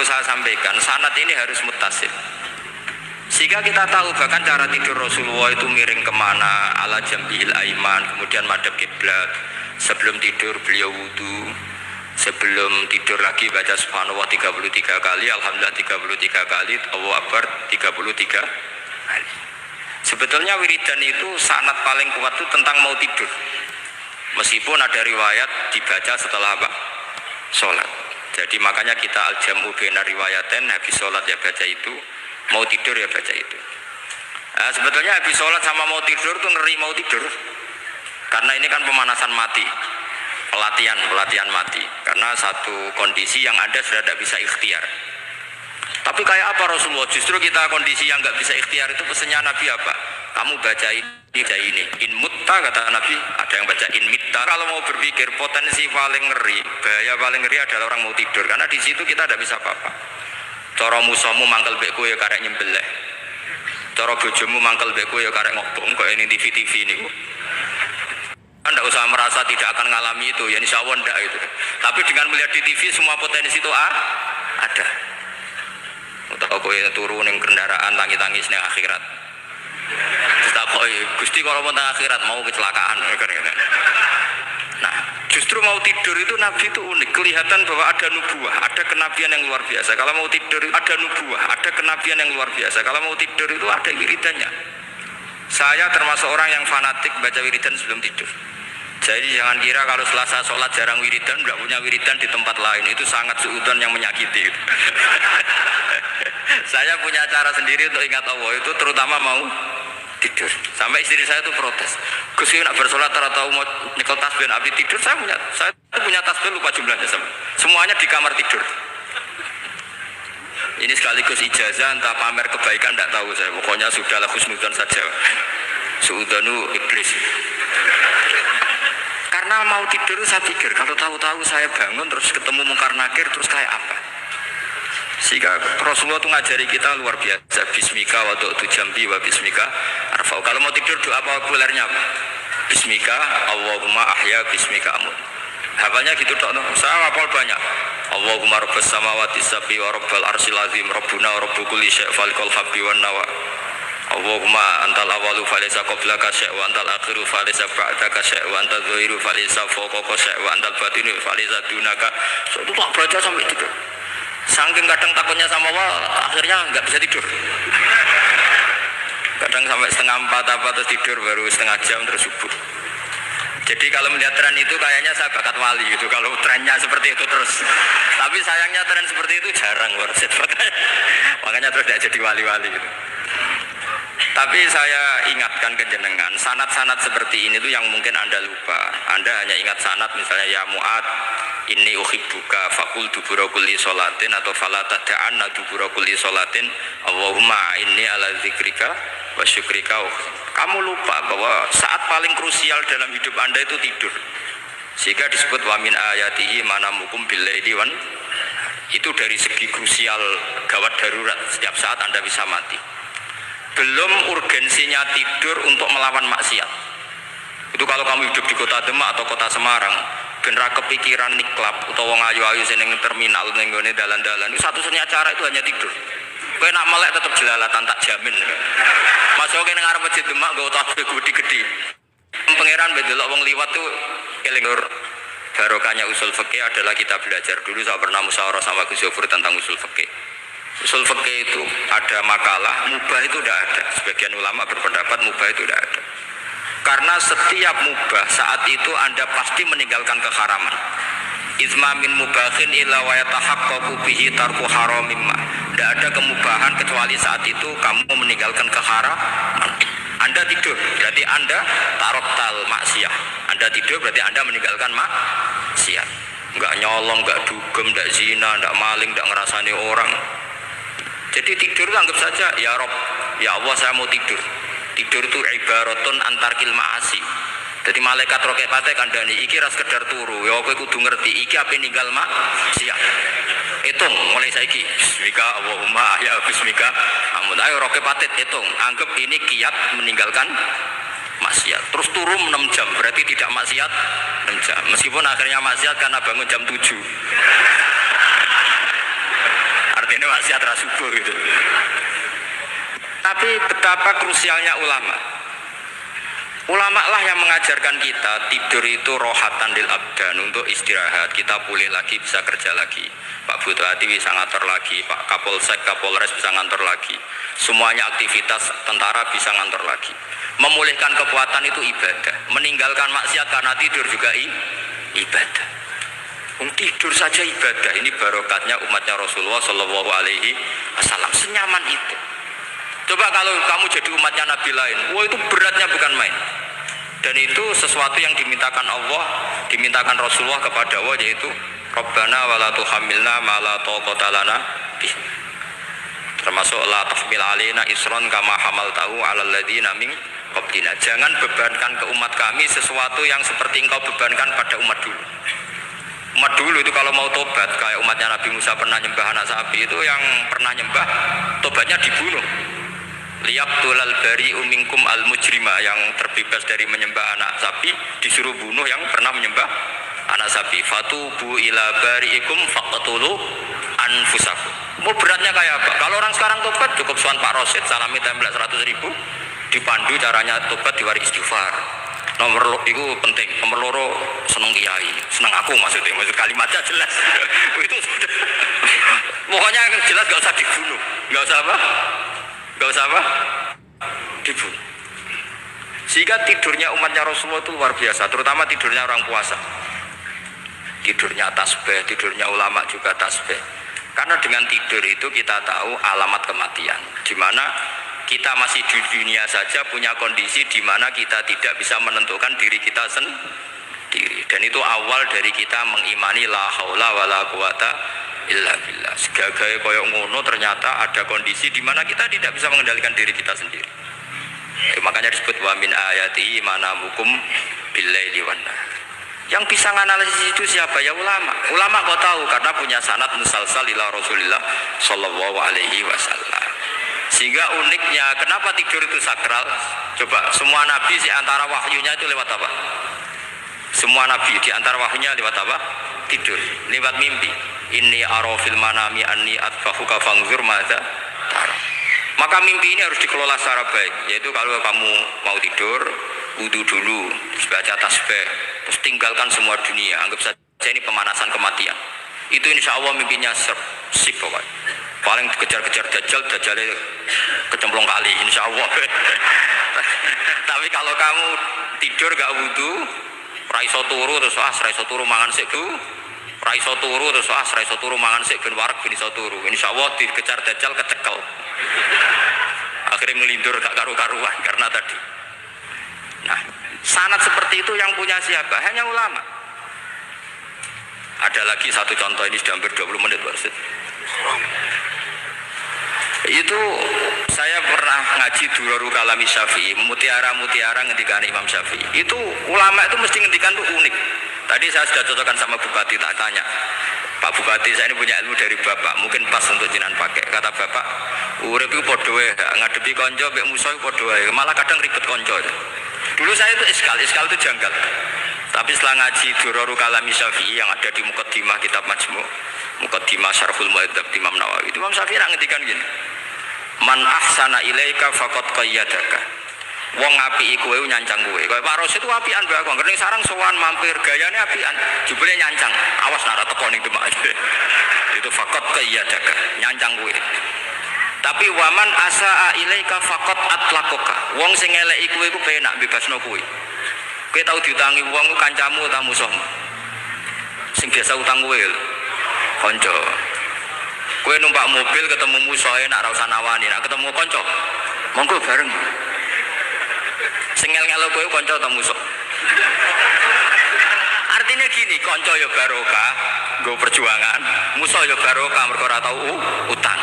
perlu saya sampaikan, sanad ini harus muttasil. Sehingga kita tahu bahkan cara tidur Rasulullah itu miring kemana, ala jambihil aiman, kemudian madhab kiblat. Sebelum tidur beliau wudu, sebelum tidur lagi baca subhanallah 33 kali, alhamdulillah 33 kali, Allahu akbar 33 kali. Sebetulnya wiridan itu sanad paling kuat itu tentang mau tidur. Meskipun ada riwayat dibaca setelah apa? Sholat. Jadi makanya kita al-jam'u baina riwayaten, habis sholat ya baca itu, mau tidur ya baca itu. Nah, sebetulnya habis sholat sama mau tidur tuh ngeri mau tidur, karena ini kan pemanasan mati, pelatihan mati. Karena satu kondisi yang Anda sudah tidak bisa ikhtiar. Tapi kayak apa Rasulullah? Justru kita kondisi yang nggak bisa ikhtiar itu pesannya Nabi apa? Kamu baca ini. In mutta kata Nabi, ada yang baca in mitta. Kalau mau berpikir potensi paling ngeri, bahaya paling ngeri adalah orang mau tidur, karena di situ kita tidak bisa apa-apa. Cara musuhmu mangkel bekku ya karek nyembelih. Cara bojomu mangkel bekku ya karek ngobong kok ini TV ini. Anda usah merasa tidak akan mengalami itu, ya insya Allah enggak itu. Tapi dengan melihat di TV semua potensi itu ada. Untuk kowe turu ning kendaraan tangis-tangis ning akhirat. Takoi Gusti kalau mau akhirat mau kecelakaan. Nah, justru mau tidur itu Nabi itu unik, kelihatan bahwa ada nubuah, ada kenabian yang luar biasa. Kalau mau tidur ada nubuah, ada kenabian yang luar biasa. Kalau mau tidur itu ada wiridannya. Saya termasuk orang yang fanatik baca wiridan sebelum tidur. Jadi jangan kira kalau Selasa sholat jarang wiridan, nggak punya wiridan di tempat lain, itu sangat suudzon yang menyakiti. Saya punya cara sendiri untuk ingat Allah itu, terutama mau tidur. Sampai istri saya itu protes, Gus nak bersolat atau mau nyekel tasbih abdi tidur. Saya punya tasbih lupa jumlahnya, semuanya di kamar tidur. Ini sekaligus ijazah, entah pamer kebaikan tidak tahu saya. Pokoknya sudahlah husnudzon saja. Suudzonu iblis. Karena mau tidur saya pikir kalau tahu-tahu saya bangun terus ketemu mungkar nakir terus kayak apa. Sehingga Rasulullah itu ngajari kita luar biasa. Bismika wa du'tu jambi wa bismika arfa'u. Kalau mau tidur doa populernya apa? Bismika Allahumma ahya bismika amut. Hafalnya gitu tok. Saya hafal banyak. Allahumma rabbas samawati sab'i wa rabbal arsyil azim rabbuna wa rabbu kulli syai' falikul habbi wan nawa. Allahumma antal awalu falaysa qablaka syai' wa antal akhiru falaysa ba'daka syai' wa antal zahiru falaysa fawqaka syai' wa antal batinu falaysa dunaka. So, itu tak baca sampai tidur. Saking kadang takutnya sama Allah, akhirnya nggak bisa tidur. Kadang sampai setengah 4 apa terus tidur baru setengah jam terus subuh. Jadi kalau melihat tren itu kayaknya saya bakat wali gitu. Kalau trennya seperti itu terus. Tapi sayangnya tren seperti itu jarang worship. Makanya terus tidak jadi wali-wali gitu. Tapi saya ingatkan ke jenengan, sanad-sanad seperti ini tuh yang mungkin Anda lupa. Anda hanya ingat sanad misalnya ya Mu'ad inni uhibbuka faqul dubura kulli sholatin atau fala tad'anna dubura kulli sholatin Allahumma inni ala zikrika wa syukrika. Kamu lupa bahwa saat paling krusial dalam hidup Anda itu tidur. Sehingga disebut wa min ayatihi manamukum billaili wan. Itu dari segi krusial gawat darurat, setiap saat Anda bisa mati. Belum urgensinya tidur untuk melawan maksiat. Itu kalau kamu hidup di kota Demak atau kota Semarang, bener kepikiran niklap atau wong ayu-ayu sing ning terminal ning gone dalan-dalan, itu satu-satunya cara itu hanya tidur. Kowe nak melek tetep jelalatan tak jamin. Masuk ning ngarep masjid Demak nggo tasbih gede-gede. Pangeran bedelok wong liwat tuh eling barokahnya usul fikih adalah kita belajar dulu. Saya pernah musyawarah sama Gus Yofur tentang usul fikih. Usul fikih itu ada makalah mubah itu tidak ada. Sebagian ulama berpendapat mubah itu tidak ada. Karena setiap mubah saat itu Anda pasti meninggalkan keharaman. Izma min mubahin illa wa yatahaqqaqu bihi tarku haramim. Tidak ada kemubahan kecuali saat itu kamu meninggalkan keharaman. Anda tidur berarti Anda taroktal maksiat. Anda tidur berarti Anda meninggalkan maksiat. Enggak nyolong, enggak dugem, enggak zina, enggak maling, enggak ngerasani orang. Jadi tidur itu anggap saja ya Rob, ya Allah saya mau tidur. Tidur itu ibaratun antar kil ma'asi. Jadi malaikat roket pate kandani iki ras sekedar turu. Ya kowe kudu ngerti iki ape ninggal maksiat. Hitung mulai saiki. Bismika Allahumma ya bismika. Amun ayo roket pate hitung. Anggap ini kiat meninggalkan maksiat. Terus turun 6 jam berarti tidak maksiat 6 jam. Meskipun akhirnya maksiat karena bangun jam 7. ini maksiat ra subuh gitu. Tapi betapa krusialnya ulama. Ulama lah yang mengajarkan kita tidur itu rohatan lil abdan, untuk istirahat, kita pulih lagi, bisa kerja lagi. Pak Bupati bisa ngantor lagi, Pak Kapolsek, Kapolres bisa ngantor lagi. Semuanya aktivitas tentara bisa ngantor lagi. Memulihkan kekuatan itu ibadah. Meninggalkan maksiat karena tidur juga ibadah. Tidur saja ibadah. Ini barokatnya umatnya Rasulullah Shallallahu Alaihi Wasallam. Senyaman itu. Coba kalau kamu jadi umatnya Nabi lain, wah itu beratnya bukan main. Dan itu sesuatu yang dimintakan Allah, dimintakan Rasulullah kepada Allah, yaitu Rabbana wala tuhamilna ma la taqata lana bih. Termasuk la tahmil alaina isron kama hamaltahu alal ladzina min qablina. Jangan bebankan ke umat kami sesuatu yang seperti engkau bebankan pada umat dulu. Umat dulu itu kalau mau tobat, kayak umatnya Nabi Musa pernah nyembah anak sapi, itu yang pernah nyembah tobatnya dibunuh. Liyaqtulal bari'u minkum al mujrima, yang terbebas dari menyembah anak sapi disuruh bunuh yang pernah menyembah anak sapi. Fatubu ila bari'ikum faqtulu anfusakum. Mau beratnya kayak apa? Kalau orang sekarang tobat cukup suan Pak Rosid, salami template 100.000, dipandu caranya tobat, diwari istighfar. Nomor itu penting. Nomor loro seneng kiai, seneng aku maksudnya, maksud kalimatnya jelas. Itu sudah. Pokoknya jelas gak usah dibunuh, gak usah apa? Gak usah apa? Dibunuh. Sehingga tidurnya umatnya Rasulullah itu luar biasa, terutama tidurnya orang puasa. Tidurnya tasbih, tidurnya ulama juga tasbih. Karena dengan tidur itu kita tahu alamat kematian, di mana kita masih di dunia saja punya kondisi di mana kita tidak bisa menentukan diri kita sendiri. Dan itu awal dari kita mengimani la haula wala quwata illa billah. Segagai koyok ngono ternyata ada kondisi di mana kita tidak bisa mengendalikan diri kita sendiri. Makanya disebut wa min ayati manamukum billaili wan nahar. Yang bisa menganalisis itu siapa? Ya ulama. Ulama kau tahu karena punya sanad musalsal ila Rasulillah sallallahu alaihi wasallam. Sehingga uniknya kenapa tidur itu sakral? Coba semua nabi di antara wahyunya itu lewat apa? Semua nabi di antara wahyunya lewat apa? Tidur, lewat mimpi. Inni ara fil manami anni atfahuka fangzur madza tara. Maka mimpi ini harus dikelola secara baik, yaitu kalau kamu mau tidur, wudu dulu, terus baca tasbih, terus tinggalkan semua dunia, anggap saja ini pemanasan kematian. Itu insya Allah mimpinya sip pokoknya. Paling dikejar-kejar Dajjalnya kecemplung kali, insya Allah. Tapi kalau kamu tidur gak wudu, raiso turu terus raiso turu mangan sik bu, raiso turu terus raiso turu mangan sik ben warak ben iso turu. Insya Allah dikejar Dajjal kecekel. Akhirnya melindur gak karu-karuan karena tadi. Nah, sanad seperti itu yang punya siapa? Hanya ulama. Ada lagi satu contoh, ini sudah hampir 20 menit Warsid. Itu saya pernah ngaji Duraru Kalami Syafi'i, mutiara-mutiara ngendikan Imam Syafi'i. Itu ulama itu mesti ngendikan itu unik. Tadi saya sudah cocokkan sama Bupati, tak tanya, Pak Bupati, saya ini punya ilmu dari Bapak, mungkin pas untuk jinan pakai. Kata Bapak, urip iku padha wae, ngadepi kanca mek musuh padha wae, malah kadang ribet kanca. Dulu saya itu iskal itu janggal. Tapi setelah ngaji Duraru Kalami Syafi'i yang ada di Muqaddimah kitab Majmu', Muqaddimah Syarhul Mu'adzab Imam Nawawi, Imam Syafi'i nak ngendikan gini, man ahsana ilaika faqad qayyadaka. Wong apiki kowe nyancang kowe. Kaya Pak Rosid itu apian mbak aku. Ngerti sarang sowan mampir gayane apian. Jebule nyancang. Awas nara teko ning Demak. Itu faqad qayyadaka, nyancang kowe. Tapi waman asaa ilaika faqad atlaqaka. Wong sing eleki kowe iku penak bebasno kowe. Kowe tau diutangi wong kancamu ta musuhmu? Sing biasa utang kowe lho. Kanca. Kowe numpak mobil ketemu musuhe nak ra usah nawani, nak ketemu kanca monggo bareng. Sing ngel-ngelo kowe kanca ta musuh? Artinya gini, kanca ya barokah, nggo perjuangan, musuh ya barokah mergo ora tau utang.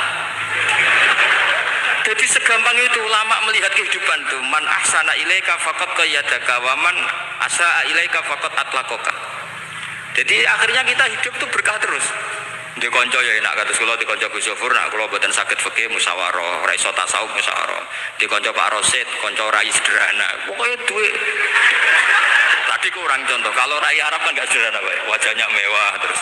Jadi segampang itu ulama melihat kehidupan tuh. Man ahsana ilaika faqad qayyadaka wa man asaa ilaika faqad atlaqaka. Jadi akhirnya kita hidup itu berkah terus. Di konco ya enak kados kula di konco Gus Yofur, nak kula boten saged fikih musyawarah, ra iso tasawuf musyawarah. Di konco Pak Rosid, konco rai sederhana. Pokoknya duit. Tadi kurang contoh. Kalau rai Arab kan enggak sederhana, Pak. Wajahnya mewah terus.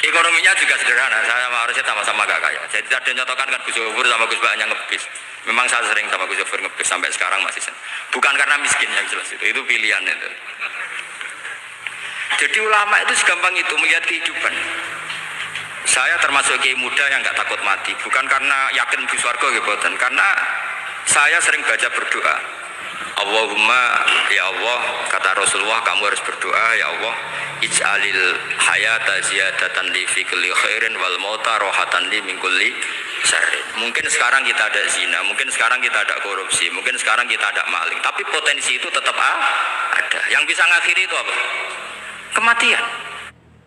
Ekonominya juga sederhana. Saya sama Arsyad sama-sama gak kaya. Jadi ada nyotokan kan Gus Zofur sama Gus Baknya ngebis. Memang saya sering sama Gus Zofur ngebis sampai sekarang masih sering. Bukan karena miskin yang jelas itu pilihan itu. Jadi ulama itu segampang itu melihat kehidupan. Saya termasuk kiai muda yang nggak takut mati, bukan karena yakin di surga gitu, karena saya sering baca berdoa. Allahumma ya Allah, kata Rasulullah, kamu harus berdoa, ya Allah, ij'alil hayata ziyadatan li fi kulli khairin wal mauta rohatan li min kulli syarrin. Mungkin sekarang kita ada zina, mungkin sekarang kita ada korupsi, mungkin sekarang kita ada maling, tapi potensi itu tetap ada. Yang bisa ngakhiri itu apa? Kematian.